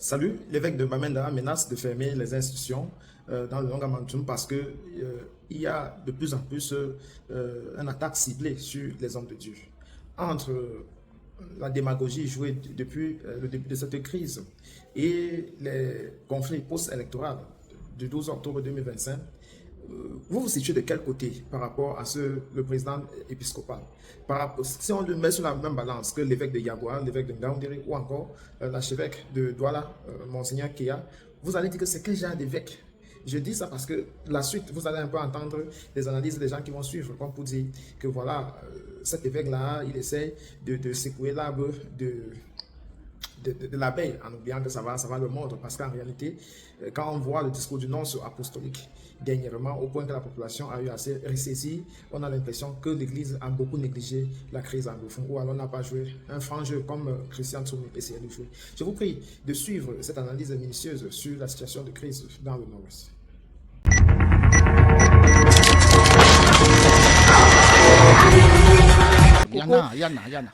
Salut, l'évêque de Bamenda menace de fermer les institutions dans le Longa-Mantoum parce que il y a de plus en plus une attaque ciblée sur les hommes de Dieu. Entre la démagogie jouée depuis le début de cette crise et les conflits post-électoraux du 12 octobre 2025, vous vous situez de quel côté par rapport à le président épiscopal? Si on le met sur la même balance que l'évêque de Yagua, l'évêque de Ngaoundéré ou encore l'archevêque de Douala, Monseigneur Kéa, vous allez dire que c'est quel genre d'évêque? Je dis ça parce que la suite, vous allez un peu entendre des analyses des gens qui vont suivre, comme pour dire que voilà, cet évêque-là, il essaie de secouer l'arbre de l'abeille, en oubliant que ça va le mordre, parce qu'en réalité, quand on voit le discours du nonce apostolique dernièrement, au point que la population a eu assez ressaisi, on a l'impression que l'Église a beaucoup négligé la crise anglophone, ou alors n'a pas joué un franc jeu comme Christian Tsoumi essayait de jouer. Je vous prie de suivre cette analyse minutieuse sur la situation de crise dans le Nord-Ouest.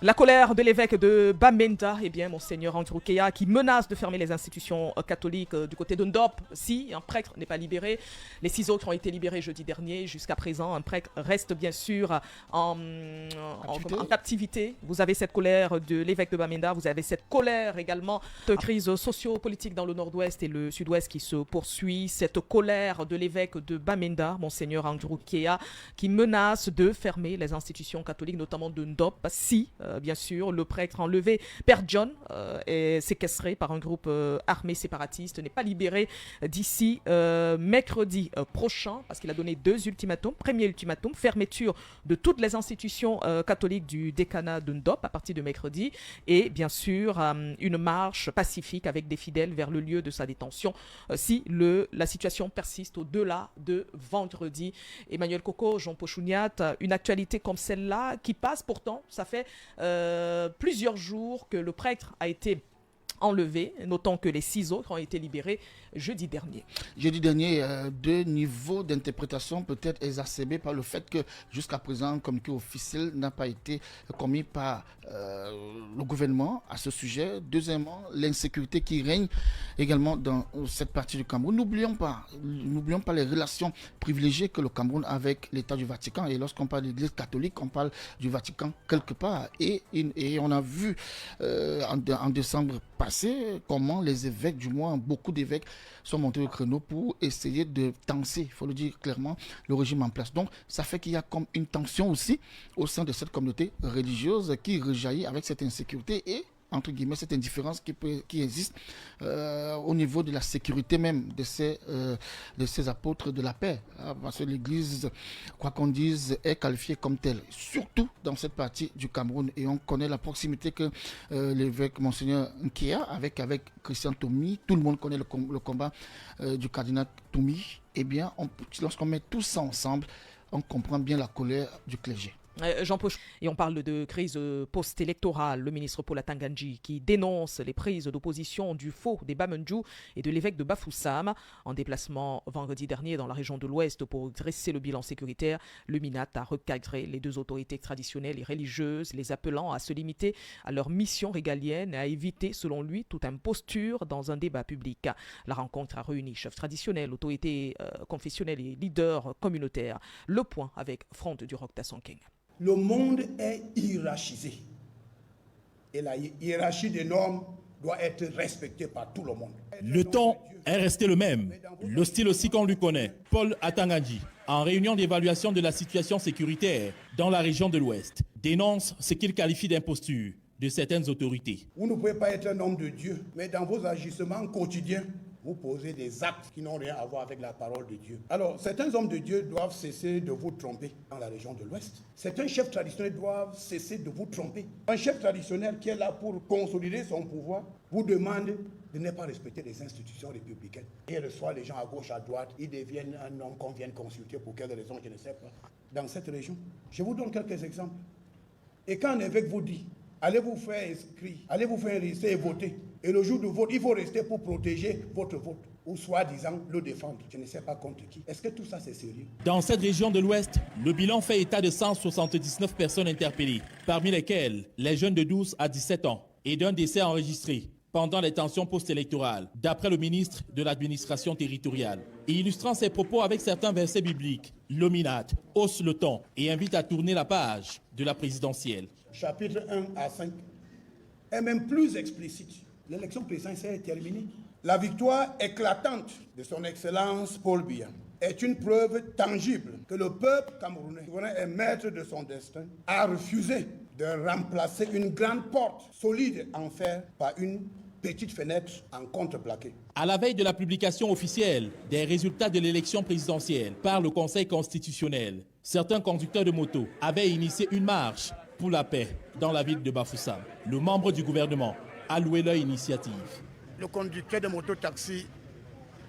La colère de l'évêque de Bamenda, eh bien, Monseigneur Andrew Kéa, qui menace de fermer les institutions catholiques du côté de Ndop si un prêtre n'est pas libéré. Les 6 autres ont été libérés jeudi dernier. Jusqu'à présent, un prêtre reste bien sûr en captivité. Vous avez cette colère de l'évêque de Bamenda, vous avez cette colère également de crise socio-politique dans le nord-ouest et le sud-ouest qui se poursuit. Cette colère de l'évêque de Bamenda, Monseigneur Andrew Kéa, qui menace de fermer les institutions catholiques, notamment de Ndop, si, bien sûr, le prêtre enlevé, Père John, est séquestré par un groupe armé séparatiste, n'est pas libéré d'ici mercredi prochain, parce qu'il a donné 2 ultimatums. Premier ultimatum, fermeture de toutes les institutions catholiques du décanat de Ndop à partir de mercredi, et bien sûr, une marche pacifique avec des fidèles vers le lieu de sa détention, si la situation persiste au-delà de vendredi. Emmanuel Coco, Jean Pochouniat, une actualité comme celle-là qui passe pourtant, ça fait plusieurs jours que le prêtre a été enlevé, notons que les 6 autres ont été libérés jeudi dernier. Jeudi dernier, 2 niveaux d'interprétation peut-être exacerbés par le fait que jusqu'à présent, un communiqué officiel n'a pas été commis par le gouvernement à ce sujet. Deuxièmement, l'insécurité qui règne également dans cette partie du Cameroun. N'oublions pas les relations privilégiées que le Cameroun a avec l'État du Vatican. Et lorsqu'on parle de l'Église catholique, on parle du Vatican quelque part. Et on a vu en décembre passé comment les évêques, du moins beaucoup d'évêques, sont montés au créneau pour essayer de tenser, il faut le dire clairement, le régime en place. Donc ça fait qu'il y a comme une tension aussi au sein de cette communauté religieuse qui rejaillit avec cette insécurité et entre guillemets cette indifférence qui existe au niveau de la sécurité même de ces apôtres de la paix, parce que l'Église, quoi qu'on dise, est qualifiée comme telle, surtout dans cette partie du Cameroun, et on connaît la proximité que l'évêque Monseigneur Nkia avec Christian Toumi, tout le monde connaît le combat du cardinal Toumi. Eh bien, lorsqu'on met tout ça ensemble, on comprend bien la colère du clergé. Jean Poch, et on parle de crise post-électorale. Le ministre Paul Atanganji qui dénonce les prises d'opposition du faux des Bamendjou et de l'évêque de Bafoussam. En déplacement vendredi dernier dans la région de l'Ouest pour dresser le bilan sécuritaire, le MINAT a recadré les 2 autorités traditionnelles et religieuses, les appelant à se limiter à leur mission régalienne et à éviter, selon lui, toute imposture dans un débat public. La rencontre a réuni chefs traditionnels, autorités confessionnelles et leaders communautaires. Le point avec Front du Roc Tassonkeng. Le monde est hiérarchisé. Et la hiérarchie des normes doit être respectée par tout le monde. Le ton est resté le même. Le style aussi qu'on lui connaît. Paul Atanganji, en réunion d'évaluation de la situation sécuritaire dans la région de l'Ouest, dénonce ce qu'il qualifie d'imposture de certaines autorités. Vous ne pouvez pas être un homme de Dieu, mais dans vos agissements quotidiens, vous posez des actes qui n'ont rien à voir avec la parole de Dieu. Alors, certains hommes de Dieu doivent cesser de vous tromper dans la région de l'Ouest. Certains chefs traditionnels doivent cesser de vous tromper. Un chef traditionnel qui est là pour consolider son pouvoir vous demande de ne pas respecter les institutions républicaines. Et il reçoit les gens à gauche, à droite, ils deviennent un homme qu'on vient consulter pour quelle raison, je ne sais pas. Dans cette région, je vous donne quelques exemples. Et quand un évêque vous dit, allez vous faire inscrire, allez vous faire enregistrer et voter. Et le jour du vote, il faut rester pour protéger votre vote. Ou soi-disant le défendre. Je ne sais pas contre qui. Est-ce que tout ça c'est sérieux? Dans cette région de l'Ouest, le bilan fait état de 179 personnes interpellées, parmi lesquelles les jeunes de 12 à 17 ans, et d'un décès enregistré pendant les tensions post-électorales, d'après le ministre de l'administration territoriale. Et illustrant ses propos avec certains versets bibliques, l'Ominate hausse le ton et invite à tourner la page de la présidentielle. Chapitre 1 à 5 est même plus explicite. L'élection présidentielle est terminée. La victoire éclatante de son Excellence Paul Biya est une preuve tangible que le peuple camerounais, souverain et maître de son destin, a refusé de remplacer une grande porte solide en fer par une petite fenêtre en contreplaqué. À la veille de la publication officielle des résultats de l'élection présidentielle par le Conseil constitutionnel, certains conducteurs de moto avaient initié une marche pour la paix dans la ville de Bafoussam. Le membre du gouvernement a loué leur initiative. Le conducteur de moto-taxi,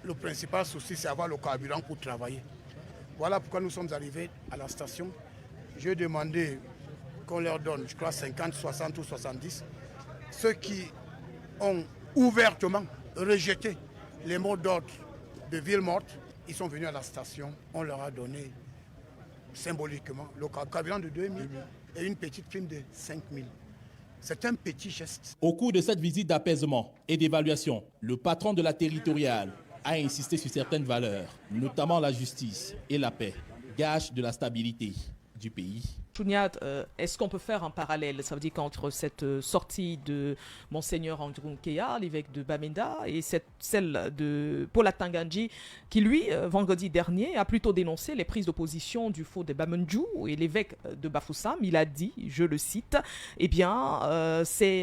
le principal souci, c'est avoir le carburant pour travailler. Voilà pourquoi nous sommes arrivés à la station. J'ai demandé qu'on leur donne, je crois, 50, 60 ou 70. Ceux qui ont ouvertement rejeté les mots d'ordre de ville morte, ils sont venus à la station. On leur a donné symboliquement le carburant de 2000 et une petite prime de 5000. C'est un petit geste. Au cours de cette visite d'apaisement et d'évaluation, le patron de la territoriale a insisté sur certaines valeurs, notamment la justice et la paix, gage de la stabilité du pays. Chouniat, est-ce qu'on peut faire un parallèle? Ça veut dire qu'entre cette sortie de Monseigneur Andrew Nkeya, l'évêque de Bamenda, et celle de Paul Atangandji, qui lui, vendredi dernier, a plutôt dénoncé les prises d'opposition du faux de Bamendjou et l'évêque de Bafoussam, il a dit, je le cite, eh bien, ces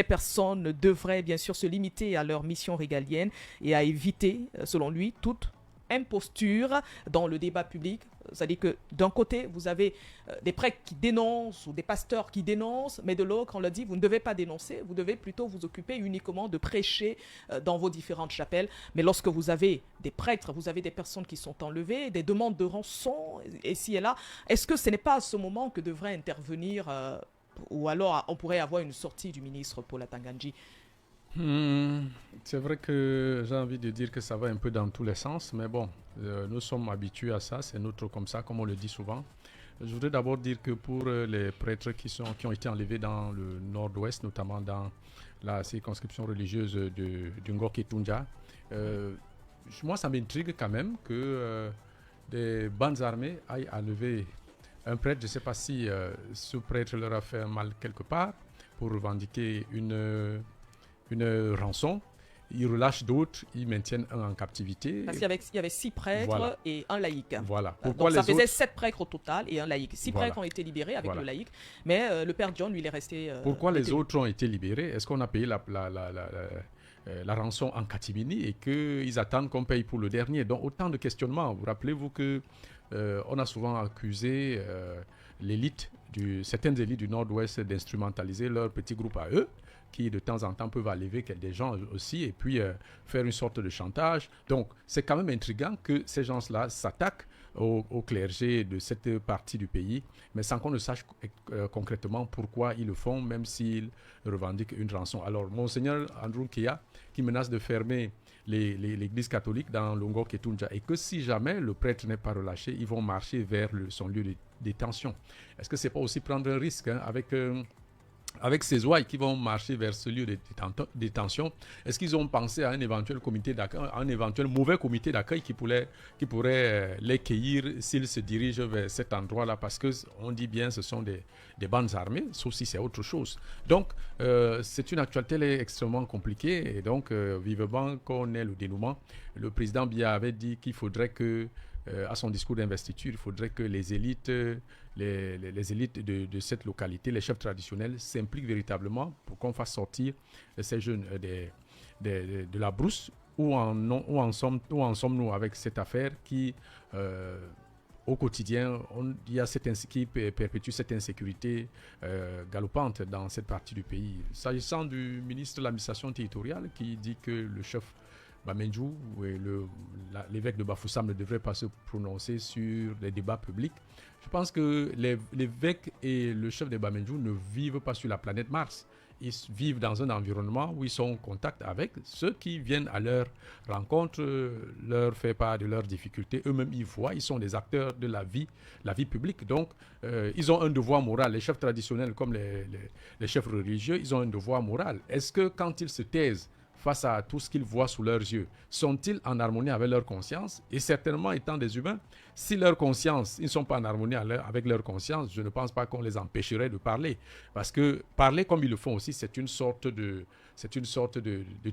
personnes devraient bien sûr se limiter à leur mission régalienne et à éviter, selon lui, toute imposture dans le débat public. C'est-à-dire que d'un côté, vous avez des prêtres qui dénoncent ou des pasteurs qui dénoncent, mais de l'autre, on leur dit, vous ne devez pas dénoncer, vous devez plutôt vous occuper uniquement de prêcher dans vos différentes chapelles. Mais lorsque vous avez des prêtres, vous avez des personnes qui sont enlevées, des demandes de rançon, ici et là, est-ce que ce n'est pas à ce moment que devrait intervenir, ou alors on pourrait avoir une sortie du ministre Paul Atangandji? C'est vrai que j'ai envie de dire que ça va un peu dans tous les sens, mais bon, nous sommes habitués à ça, c'est notre comme ça, comme on le dit souvent. Je voudrais d'abord dire que pour les prêtres qui ont été enlevés dans le nord-ouest, notamment dans la circonscription religieuse de Ngok et Tunja, moi ça m'intrigue quand même que des bandes armées aillent enlever un prêtre. Je ne sais pas si ce prêtre leur a fait mal quelque part pour revendiquer une rançon. Ils relâchent d'autres, ils maintiennent un en captivité. Parce qu'il y avait 6 prêtres, voilà, et un laïc. Voilà. Pourquoi donc ça faisait 7 prêtres au total et un laïc. 6 voilà, prêtres ont été libérés avec voilà, le laïc, mais le père John, lui, il est resté... Pourquoi les autres ont été libérés? Est-ce qu'on a payé la rançon en catimini et qu'ils attendent qu'on paye pour le dernier? Donc autant de questionnements. Vous rappelez-vous que on a souvent accusé certaines élites du Nord-Ouest d'instrumentaliser leur petit groupe à eux, qui de temps en temps peuvent enlever des gens aussi et puis faire une sorte de chantage. Donc c'est quand même intriguant que ces gens-là s'attaquent au clergé de cette partie du pays, mais sans qu'on ne sache concrètement pourquoi ils le font, même s'ils revendiquent une rançon. Alors Monseigneur Andrew Nkeya, qui menace de fermer l'église catholique dans le Ngok et Tunja, et que si jamais le prêtre n'est pas relâché, ils vont marcher vers son lieu de détention. Est-ce que c'est pas aussi prendre un risque avec ces ouailles qui vont marcher vers ce lieu de détention? Est-ce qu'ils ont pensé à un éventuel comité d'accueil, un éventuel mauvais comité d'accueil qui pourrait les cueillir s'ils se dirigent vers cet endroit-là? Parce qu'on dit bien ce sont des bandes armées, sauf si c'est autre chose. Donc, c'est une actualité extrêmement compliquée et donc, vivement qu'on ait le dénouement. Le président Biya avait dit qu'il faudrait que à son discours d'investiture, il faudrait que les élites, les élites de cette localité, les chefs traditionnels, s'impliquent véritablement pour qu'on fasse sortir ces jeunes de la brousse. Où en sommes-nous avec cette affaire qui, au quotidien, il y a qui perpétue cette insécurité galopante dans cette partie du pays. S'agissant du ministre de l'administration territoriale qui dit que le chef Bamendjou et l'évêque de Bafoussam ne devraient pas se prononcer sur les débats publics. Je pense que l'évêque et le chef de Bamendjou ne vivent pas sur la planète Mars. ils vivent dans un environnement où ils sont en contact avec ceux qui viennent à leur rencontre, leur fait part de leurs difficultés. Eux-mêmes, ils voient, ils sont des acteurs de la vie publique. Donc, ils ont un devoir moral. Les chefs traditionnels comme les chefs religieux, ils ont un devoir moral. Est-ce que quand ils se taisent face à tout ce qu'ils voient sous leurs yeux, sont-ils en harmonie avec leur conscience? Et certainement, étant des humains, si leur conscience, ils ne sont pas en harmonie avec leur conscience, je ne pense pas qu'on les empêcherait de parler. Parce que parler comme ils le font aussi, c'est une sorte de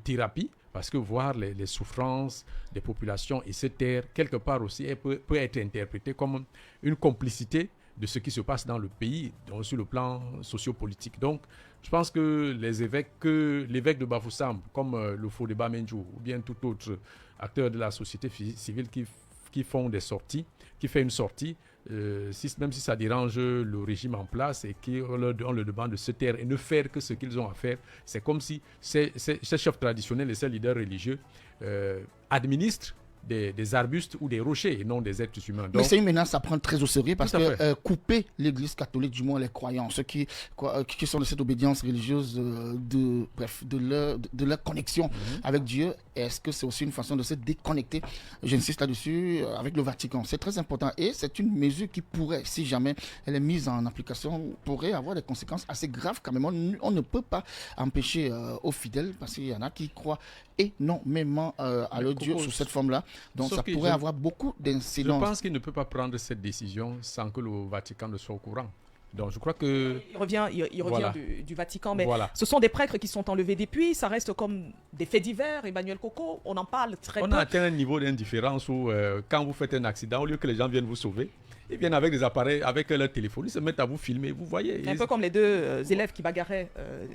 thérapie, parce que voir les souffrances des populations et se taire, quelque part aussi, peut être interprété comme une complicité de ce qui se passe dans le pays, donc sur le plan sociopolitique. Donc, je pense que l'évêque de Bafoussam, comme le Fodé Bamenjo, ou bien tout autre acteur de la société civile qui font des sorties, qui fait une sortie, même si ça dérange le régime en place et qu'on leur demande de se taire et ne faire que ce qu'ils ont à faire, c'est comme si ces chefs traditionnels et ces leaders religieux administrent des arbustes ou des rochers et non des êtres humains. Donc, mais c'est une menace à prendre très au sérieux parce que couper l'Église catholique, du moins les croyants, ceux qui sont de cette obédience religieuse, de leur connexion avec Dieu, est-ce que c'est aussi une façon de se déconnecter, j'insiste là-dessus, avec le Vatican? C'est très important et c'est une mesure qui pourrait, si jamais elle est mise en application, pourrait avoir des conséquences assez graves quand même. On ne peut pas empêcher aux fidèles, parce qu'il y en a qui croient énormément à leur Dieu sous cette forme-là. Donc ça pourrait avoir beaucoup d'incidences. Je pense qu'il ne peut pas prendre cette décision sans que le Vatican ne soit au courant. Donc je crois que... Il revient voilà. du Vatican, mais voilà. Ce sont des prêtres qui sont enlevés des puits, ça reste comme des faits divers. Emmanuel Coco, on en parle très peu. On a atteint un niveau d'indifférence où quand vous faites un accident, au lieu que les gens viennent vous sauver, ils viennent avec des appareils, avec leur téléphone, ils se mettent à vous filmer, vous voyez. Un peu comme les deux élèves qui bagarraient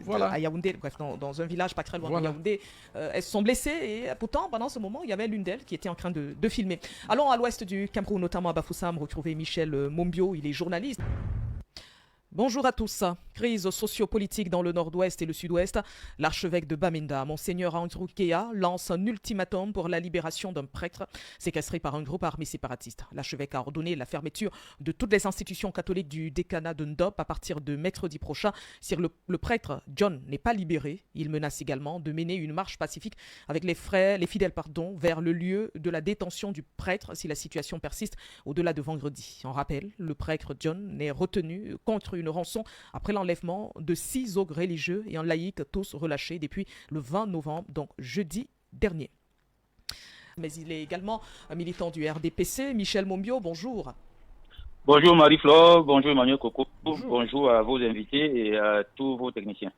voilà. à Yaoundé, bref, dans un village pas très loin de Yaoundé. Elles se sont blessées et pourtant, pendant ce moment, il y avait l'une d'elles qui était en train de filmer. Allons à l'ouest du Cameroun, notamment à Bafoussam, retrouver Michel Mombio, il est journaliste. Bonjour à tous. Crise sociopolitique dans le nord-ouest et le sud-ouest. L'archevêque de Bamenda, Monseigneur Andrew Keya, lance un ultimatum pour la libération d'un prêtre séquestré par un groupe armé séparatiste. L'archevêque a ordonné la fermeture de toutes les institutions catholiques du décanat de Ndop à partir de mercredi prochain. Si le prêtre John n'est pas libéré, il menace également de mener une marche pacifique avec les fidèles vers le lieu de la détention du prêtre si la situation persiste au-delà de vendredi. En rappel, le prêtre John est retenu contre une rançon après l'enlèvement de 6 ogres religieux et un laïc, tous relâchés depuis le 20 novembre, donc jeudi dernier. Mais il est également un militant du RDPC. Michel Mombio, bonjour. Bonjour Marie-Flore, bonjour Emmanuel Coco, bonjour à vos invités et à tous vos techniciens.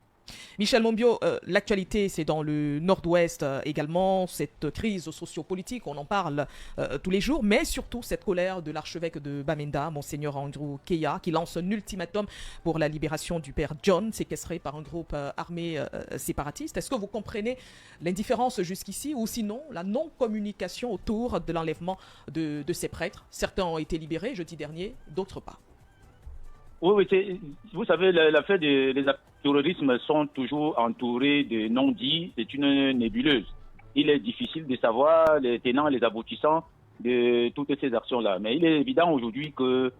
Michel Mombio, l'actualité c'est dans le nord-ouest également, cette crise sociopolitique, on en parle tous les jours, mais surtout cette colère de l'archevêque de Bamenda, Monseigneur Andrew Keya, qui lance un ultimatum pour la libération du père John, séquestré par un groupe armé séparatiste. Est-ce que vous comprenez l'indifférence jusqu'ici ou sinon la non-communication autour de l'enlèvement de ces prêtres? Certains ont été libérés jeudi dernier, d'autres pas. Oui, vous savez, l'affaire des terrorismes sont toujours entourés de non-dits. C'est une nébuleuse. Il est difficile de savoir les tenants, les aboutissants de toutes ces actions-là. Mais il est évident aujourd'hui que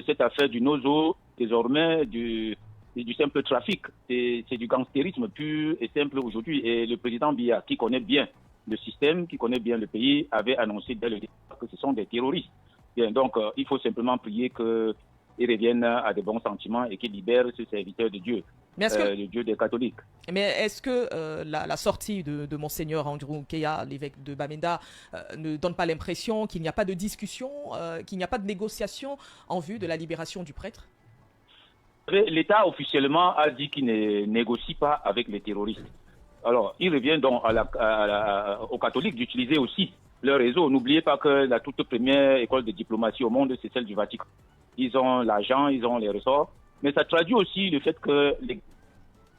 cette affaire du Nozo, désormais, du simple trafic, c'est du gangstérisme pur et simple aujourd'hui. Et le président Biya, qui connaît bien le système, qui connaît bien le pays, avait annoncé dès le départ que ce sont des terroristes. Bien, donc, il faut simplement prier qu'ils reviennent à de bons sentiments et qu'ils libèrent ce serviteur de Dieu, le Dieu des catholiques. Mais est-ce que la sortie de Monseigneur Andrew Keya, l'évêque de Bamenda, ne donne pas l'impression qu'il n'y a pas de discussion, qu'il n'y a pas de négociation en vue de la libération du prêtre? L'État officiellement a dit qu'il ne négocie pas avec les terroristes. Alors, il revient donc aux catholiques d'utiliser aussi leur réseau. N'oubliez pas que la toute première école de diplomatie au monde, c'est celle du Vatican. Ils ont l'argent, ils ont les ressorts. Mais ça traduit aussi le fait que les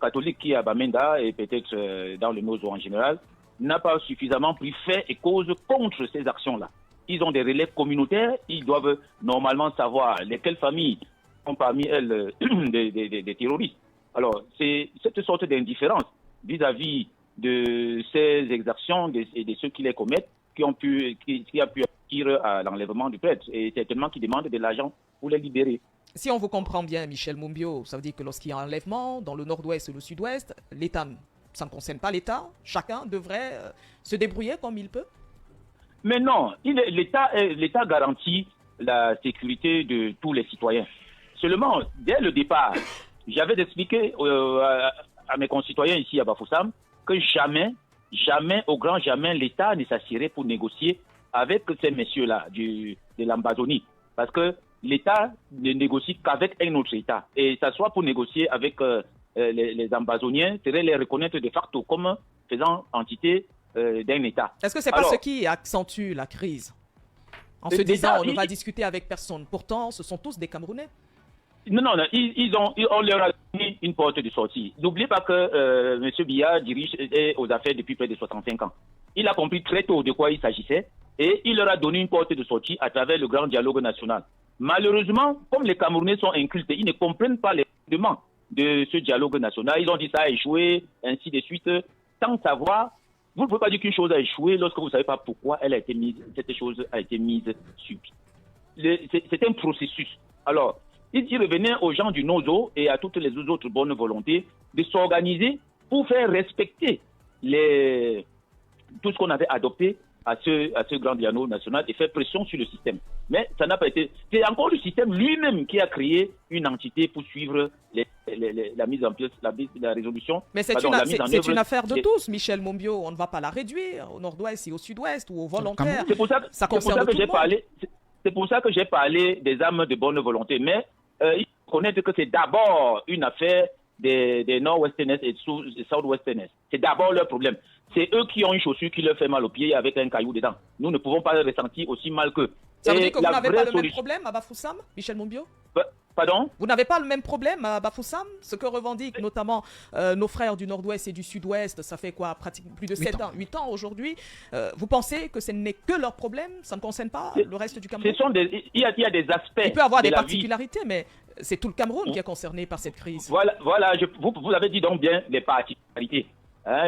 catholiques qui à Bamenda et peut-être dans le Nozo en général n'ont pas suffisamment pris fait et cause contre ces actions-là. Ils ont des relais communautaires, ils doivent normalement savoir lesquelles familles sont parmi elles des terroristes. Alors, c'est cette sorte d'indifférence vis-à-vis de ces exactions et de ceux qui les commettent qui a pu aboutir à l'enlèvement du prêtre et certainement qui demandent de l'argent pour les libérer. Si on vous comprend bien, Michel Mumbio, ça veut dire que lorsqu'il y a un enlèvement dans le nord-ouest et le sud-ouest, l'État, ça ne concerne pas l'État. Chacun devrait se débrouiller comme il peut. Mais non, l'État garantit la sécurité de tous les citoyens. Seulement, dès le départ, j'avais expliqué à mes concitoyens ici à Bafoussam que jamais, au grand jamais, l'État ne s'assierait pour négocier avec ces messieurs-là de l'Ambazonie. Parce que l'État ne négocie qu'avec un autre État. Et s'asseoir pour négocier avec les Ambazoniens serait les reconnaître de facto comme faisant entité d'un État. Est-ce que c'est pas ce qui accentue la crise? En se disant, on ne va discuter avec personne. Pourtant, ce sont tous des Camerounais. Non, on leur a donné une porte de sortie. N'oubliez pas que M. Biya dirige aux affaires depuis près de 65 ans. Il a compris très tôt de quoi il s'agissait et il leur a donné une porte de sortie à travers le grand dialogue national. Malheureusement, comme les Camerounais sont incultes, ils ne comprennent pas les fondements de ce dialogue national. Ils ont dit ça a échoué, ainsi de suite, sans savoir. Vous ne pouvez pas dire qu'une chose a échoué lorsque vous ne savez pas pourquoi cette chose a été mise sur pied. C'est un processus. Alors, il revenait aux gens du Nozo et à toutes les autres bonnes volontés de s'organiser pour faire respecter tout ce qu'on avait adopté à ce grand dialogue national et faire pression sur le système. Mais ça n'a pas été... C'est encore le système lui-même qui a créé une entité pour suivre la mise en place, la résolution. Mais c'est une affaire de tous, Michel Mumbio. On ne va pas la réduire au nord-ouest et au sud-ouest ou aux volontaires. C'est pour ça que j'ai parlé des âmes de bonne volonté. Mais il faut connaître que c'est d'abord une affaire des nord-westerners et des south-westerners. C'est d'abord leur problème. C'est eux qui ont une chaussure qui leur fait mal aux pieds avec un caillou dedans. Nous ne pouvons pas le ressentir aussi mal qu'eux. Ça veut dire que vous n'avez pas le même problème à Bafoussam, Michel Mumbio? Pardon? Vous n'avez pas le même problème à Bafoussam? Ce que revendiquent notamment nos frères du nord-ouest et du sud-ouest, ça fait quoi, pratiquement plus de 8 ans aujourd'hui. Vous pensez que ce n'est que leur problème? Ça ne concerne pas le reste du Cameroun? Il y a des aspects. Il peut y avoir des particularités, mais c'est tout le Cameroun qui est concerné par cette crise. Voilà, vous avez dit donc bien des particularités.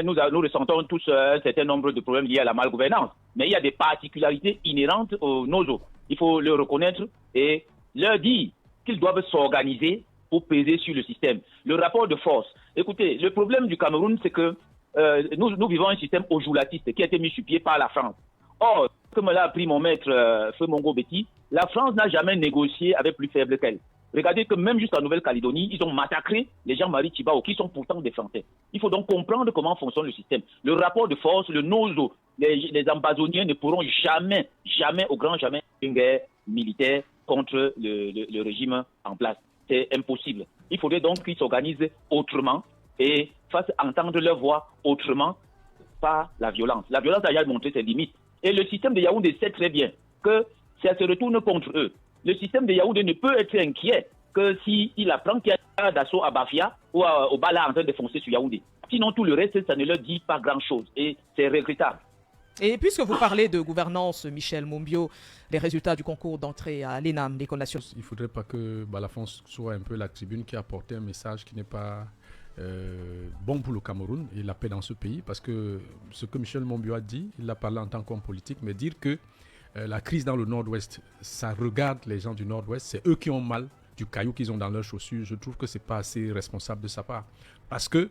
Nous ressentons tous un certain nombre de problèmes liés à la malgouvernance. Mais il y a des particularités inhérentes aux Nozo. Il faut le reconnaître et leur dire qu'ils doivent s'organiser pour peser sur le système. Le rapport de force. Écoutez, le problème du Cameroun, c'est que nous vivons un système ojoulatiste qui a été mis sur pied par la France. Or, comme l'a appris mon maître Feu Mongo Betty, la France n'a jamais négocié avec plus faible qu'elle. Regardez que même jusqu'en Nouvelle-Calédonie, ils ont massacré les Jean-Marie Tchibao, qui sont pourtant des Français. Il faut donc comprendre comment fonctionne le système. Le rapport de force, le Nozo, les Ambazoniens ne pourront jamais, au grand jamais, une guerre militaire contre le régime en place. C'est impossible. Il faudrait donc qu'ils s'organisent autrement et fassent entendre leur voix autrement, pas la violence. La violence a déjà montré ses limites. Et le système de Yaoundé sait très bien que ça se retourne contre eux. Le système de Yaoundé ne peut être inquiet que s'il apprend qu'il y a un d'assaut à Bafia ou au Bala en train de foncer sur Yaoundé. Sinon, tout le reste, ça ne leur dit pas grand-chose. Et c'est regrettable. Et puisque vous parlez de gouvernance, Michel Mumbio, les résultats du concours d'entrée à l'ENAM, l'École nationale. Il ne faudrait pas que Balafon soit un peu la tribune qui apporte un message qui n'est pas bon pour le Cameroun et la paix dans ce pays. Parce que ce que Michel Mumbio a dit, il l'a parlé en tant qu'homme politique, mais dire que la crise dans le nord-ouest, ça regarde les gens du nord-ouest, c'est eux qui ont mal du caillou qu'ils ont dans leurs chaussures. Je trouve que ce n'est pas assez responsable de sa part. Parce que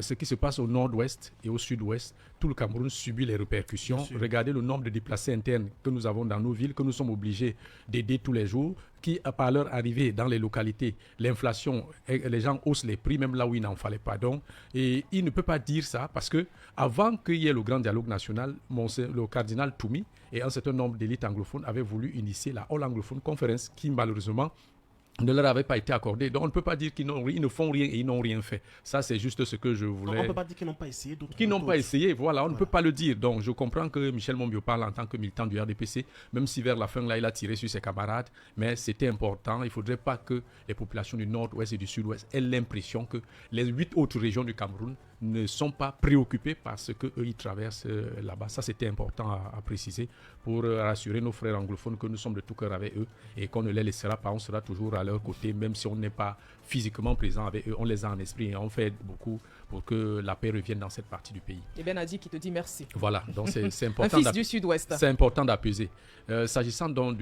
ce qui se passe au nord-ouest et au sud-ouest, tout le Cameroun subit les répercussions. Regardez le nombre de déplacés internes que nous avons dans nos villes, que nous sommes obligés d'aider tous les jours, qui, par leur arrivée dans les localités, l'inflation, les gens haussent les prix, même là où il n'en fallait pas. Donc, et il ne peut pas dire ça parce que avant qu'il y ait le grand dialogue national, le cardinal Toumi et un certain nombre d'élites anglophones avaient voulu initier la All Anglophone Conference qui, malheureusement, ne leur avait pas été accordé. Donc on ne peut pas dire qu'ils ne font rien et ils n'ont rien fait. Ça, c'est juste ce que je voulais... On ne peut pas dire qu'ils n'ont pas essayé. Qu'ils n'ont pas essayé, voilà, on ne peut pas le dire. Donc je comprends que Michel Mumbio parle en tant que militant du RDPC, même si vers la fin, là, il a tiré sur ses camarades, mais c'était important. Il ne faudrait pas que les populations du nord-ouest et du sud-ouest aient l'impression que les 8 autres régions du Cameroun ne sont pas préoccupés par ce qu'eux, ils traversent là-bas. Ça, c'était important à préciser pour rassurer nos frères anglophones que nous sommes de tout cœur avec eux et qu'on ne les laissera pas. On sera toujours à leur côté, même si on n'est pas physiquement présent avec eux. On les a en esprit et on fait beaucoup pour que la paix revienne dans cette partie du pays. Et Benadi qui te dit merci. Voilà, donc c'est important. Un fils du sud-ouest. C'est important d'apaiser. S'agissant donc